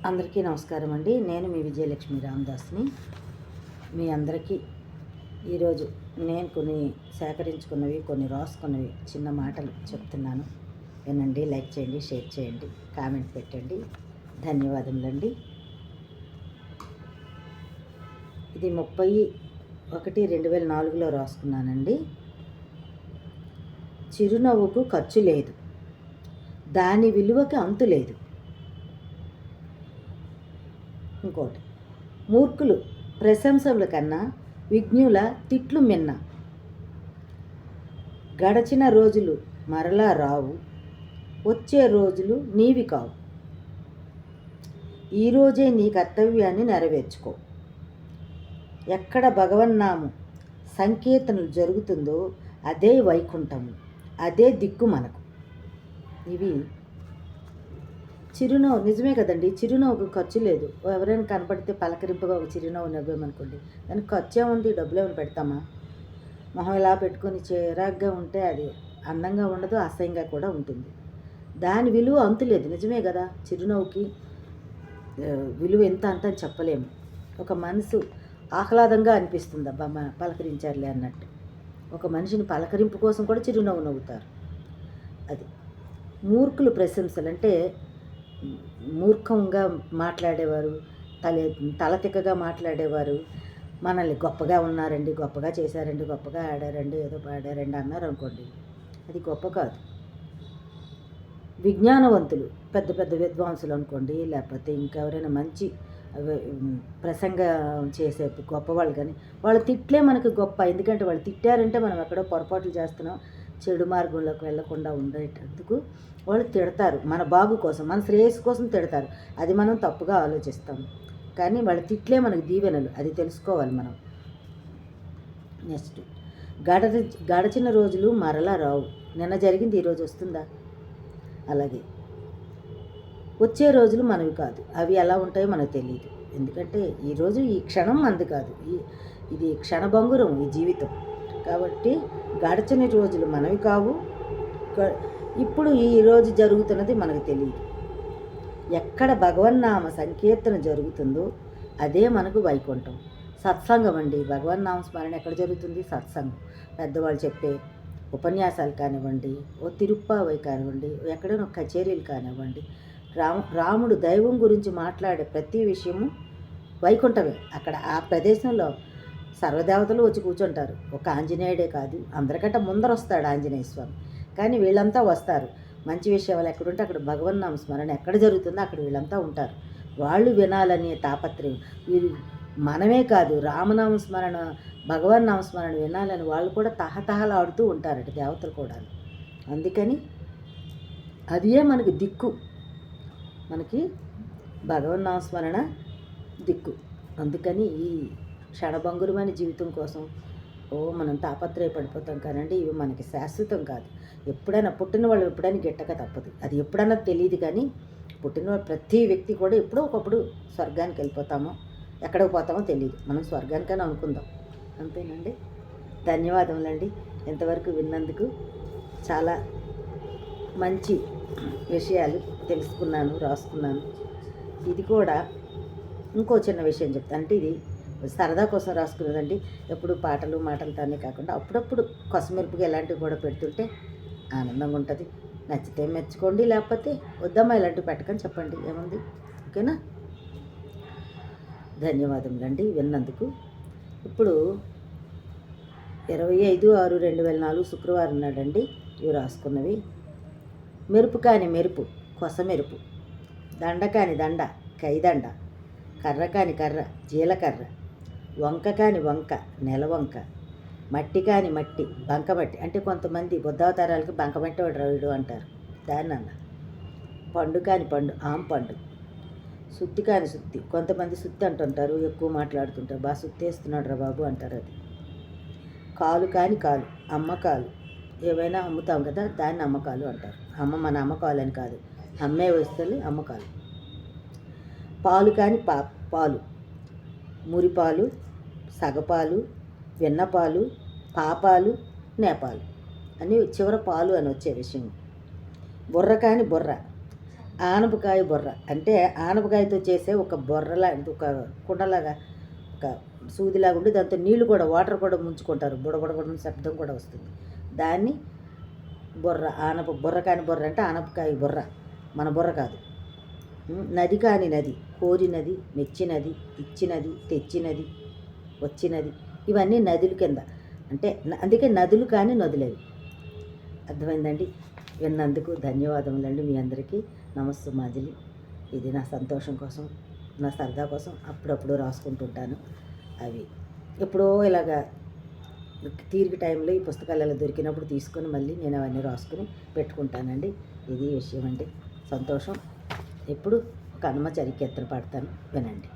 అందరికీ నమస్కారం అండి. నేను మీ విజయలక్ష్మి రామదాస్ని. మీ అందరికీ ఈరోజు నేను కొన్ని సేకరించుకున్నవి, కొన్ని రాసుకున్నవి చిన్న మాటలు చెప్తున్నాను. వినండి, లైక్ చేయండి, షేర్ చేయండి, కామెంట్ పెట్టండి. ధన్యవాదములండి. ఇది 30/1/2004లో రాసుకున్నానండి. చిరునవ్వుకు ఖర్చు లేదు, దాని విలువకి అంతు లేదు. ఇంకోటి, మూర్ఖులు ప్రశంసల కన్నా విజ్ఞుల తిట్లు మిన్న. గడచిన రోజులు మరలా రావు, వచ్చే రోజులు నీవి కావు. ఈరోజే నీ కర్తవ్యాన్ని నెరవేర్చుకో. ఎక్కడ భగవన్నామం సంకీర్తనలు జరుగుతుందో అదే వైకుంఠము, అదే దిక్కు మనకు. ఇవి చిరునవ్వు నిజమే కదండి. చిరునవ్వుకు ఖర్చు లేదు. ఎవరైనా కనపడితే పలకరింపుగా ఒక చిరునవ్వు నవ్వామనుకోండి, దానికి ఖర్చు ఏముంది? డబ్బులు ఏమైనా పెడతామా? మొహం ఇలా పెట్టుకొని చిరాగ్గా ఉంటే అది అందంగా ఉండదు, అసహ్యంగా కూడా ఉంటుంది. దాని విలువ అంతు లేదు. నిజమే కదా. చిరునవ్వుకి విలువ ఎంత అంత అని చెప్పలేము. ఒక మనసు ఆహ్లాదంగా అనిపిస్తుంది, అబ్బా పలకరించారులే అన్నట్టు. ఒక మనిషిని పలకరింపు కోసం కూడా చిరునవ్వు నవ్వుతారు. అది మూర్ఖులు ప్రశంసలు అంటే మూర్ఖంగా మాట్లాడేవారు, తలతిక్కగా మాట్లాడేవారు. మనల్ని గొప్పగా ఉన్నారండి, గొప్పగా చేశారండి, గొప్పగా ఆడారండి, ఏదో పాడారండి అన్నారు అనుకోండి, అది గొప్ప కాదు. విజ్ఞానవంతులు, పెద్ద పెద్ద విద్వాంసులు అనుకోండి, లేకపోతే ఇంకెవరైనా మంచి ప్రసంగం చేసే గొప్పవాళ్ళు, కానీ వాళ్ళ తిట్లే మనకు గొప్ప. ఎందుకంటే వాళ్ళు తిట్టారంటే మనం ఎక్కడో పొరపాట్లు చేస్తున్నాం, చెడు మార్గంలోకి వెళ్లకుండా ఉండేటందుకు వాళ్ళు తిడతారు. మన బాగు కోసం, మన శ్రేయస్సు కోసం తిడతారు. అది మనం తప్పుగా ఆలోచిస్తాం. కానీ వాళ్ళ తిట్లే మనకు దీవెనలు, అది తెలుసుకోవాలి మనం. నెక్స్ట్, గడచిన రోజులు మరలా రావు. నిన్న జరిగింది ఈరోజు వస్తుందా? అలాగే వచ్చే రోజులు మనవి కాదు. అవి ఎలా ఉంటాయో మనకు తెలియదు. ఎందుకంటే ఈరోజు ఈ క్షణం మనది కాదు. ఇది క్షణభంగురం ఈ జీవితం. కాబట్టి గడచిన రోజులు మనవి కావు. ఇప్పుడు ఈరోజు జరుగుతున్నది మనకు తెలియదు. ఎక్కడ భగవన్నామ సంకీర్తన జరుగుతుందో అదే మనకు వైకుంఠం. సత్సంగం అండి. భగవన్నామ స్మరణ ఎక్కడ జరుగుతుంది? సత్సంగం. పెద్దవాళ్ళు చెప్పే ఉపన్యాసాలు కానివ్వండి, ఓ తిరుప్పావై కానివ్వండి, ఎక్కడైనా కచేరీలు కానివ్వండి, రాముడు దైవం గురించి మాట్లాడే ప్రతి విషయము వైకుంఠమే. అక్కడ ఆ ప్రదేశంలో సర్వదేవతలు వచ్చి కూర్చుంటారు. ఒక ఆంజనేయుడే కాదు, అందరికంటే ముందర వస్తాడు ఆంజనేయ స్వామి. కానీ వీళ్ళంతా వస్తారు. మంచి విషయాలు ఎక్కడుంటే అక్కడ భగవన్నామ స్మరణ ఎక్కడ జరుగుతుందో అక్కడ వీళ్ళంతా ఉంటారు. వాళ్ళు వినాలనే తాపత్రయం. వీరు మనమే కాదు, రామనామ స్మరణ, భగవన్నామ స్మరణ వినాలని వాళ్ళు కూడా తహతహలాడుతూ ఉంటారట, దేవతలు కూడా. అందుకని అదే మనకి దిక్కు. మనకి భగవన్నామ స్మరణ దిక్కు. అందుకని ఈ క్షణభంగురమైన జీవితం కోసం మనం తాపత్రయపడిపోతాం. కానండి, ఇవి మనకి శాశ్వతం కాదు. ఎప్పుడైనా పుట్టిన వాళ్ళు ఎప్పుడైనా గిట్టక తప్పదు. అది ఎప్పుడన్నా తెలియదు. కానీ పుట్టిన ప్రతి వ్యక్తి కూడా ఎప్పుడో ఒకప్పుడు స్వర్గానికి వెళ్ళిపోతామో, ఎక్కడికి పోతామో తెలియదు. మనం స్వర్గానికైనా అనుకుందాం. అంతేనండి. ధన్యవాదములండి. ఎంతవరకు విన్నందుకు. చాలా మంచి విషయాలు తెలుసుకున్నాను, రాసుకున్నాను. ఇది కూడా ఇంకో చిన్న విషయం చెప్తాను. అంటే ఇది సరదా కోసం రాసుకున్నదండి. ఎప్పుడు పాటలు మాటలతోనే కాకుండా అప్పుడప్పుడు కొసమెరుపుగా ఇలాంటివి కూడా పెడుతుంటే ఆనందంగా ఉంటుంది. నచ్చితే మెచ్చుకోండి, లేకపోతే వద్దమ్మా ఇలాంటివి పెట్టకని చెప్పండి, ఏముంది. ఓకేనా? ధన్యవాదములండి విన్నందుకు. ఇప్పుడు 25/6/2004 శుక్రవారం నాడండి ఇవి రాసుకున్నవి. మెరుపు కాని మెరుపు కొసమెరుపు, దండ కాని దండ కైదండ, కర్ర కాని కర్ర జీలకర్ర, వంక కాని వంక నెలవంక, మట్టి కాని మట్టి బంకమట్టి. అంటే కొంతమంది బుద్ధావతారాలకి బంకమట్టి వాడు రవిడు అంటారు, దాన్ని అన్న. పండు కాని పండు ఆం పండు, సుత్తి కాని సుత్తి. కొంతమంది సుత్తి అంటుంటారు, ఎక్కువ మాట్లాడుతుంటారు, బాగా సుత్తేస్తున్నాడు రా బాబు అంటారు. అది కాలు కాని కాలు, అమ్మకాలు. ఏవైనా అమ్ముతాం కదా, దాన్ని అమ్మకాలు అంటారు. మన అమ్మకాలు అని కాదు, అమ్మే వస్తువులు అమ్మకాలు. పాలు కాని పాలు, మురిపాలు, సగపాలు, వెన్నపాలు, పాపాలు, నేపాలు అని చివర పాలు అని వచ్చే విషయం. బుర్ర కాని బుర్ర, ఆనపకాయ బొర్ర అంటే ఆనపకాయతో చేసే ఒక బొర్రలా ఒక కుండలాగా ఒక సూదిలాగా ఉండి దాంతో నీళ్లు కూడా వాటర్ కూడా ముంచుకుంటారు, బుడబుడబుడ శబ్దం కూడా వస్తుంది. దాన్ని బొర్ర, బుర్ర కాని బొర్ర అంటే ఆనపకాయ బొర్ర, మన బొర్ర కాదు. నది కాని నది, కోరినది, మెచ్చినది, ఇచ్చినది, తెచ్చినది, వచ్చినది, ఇవన్నీ నదుల కింద. అంటే అందుకే నదులు కానీ నదులవి. అర్థమైందండి? విన్నందుకు ధన్యవాదములండి మీ అందరికీ. నమస్తే మాజలి. ఇది నా సంతోషం కోసం, నా సరదా కోసం అప్పుడప్పుడు రాసుకుంటుంటాను. అవి ఎప్పుడో ఇలాగా తీరిక టైంలో ఈ పుస్తకాలు ఎలా దొరికినప్పుడు తీసుకొని మళ్ళీ నేను అవన్నీ రాసుకుని పెట్టుకుంటానండి. ఇది విషయం అండి. సంతోషం. ఎప్పుడు ఒక హనుమ చరిత్ర పాడతాను, వినండి.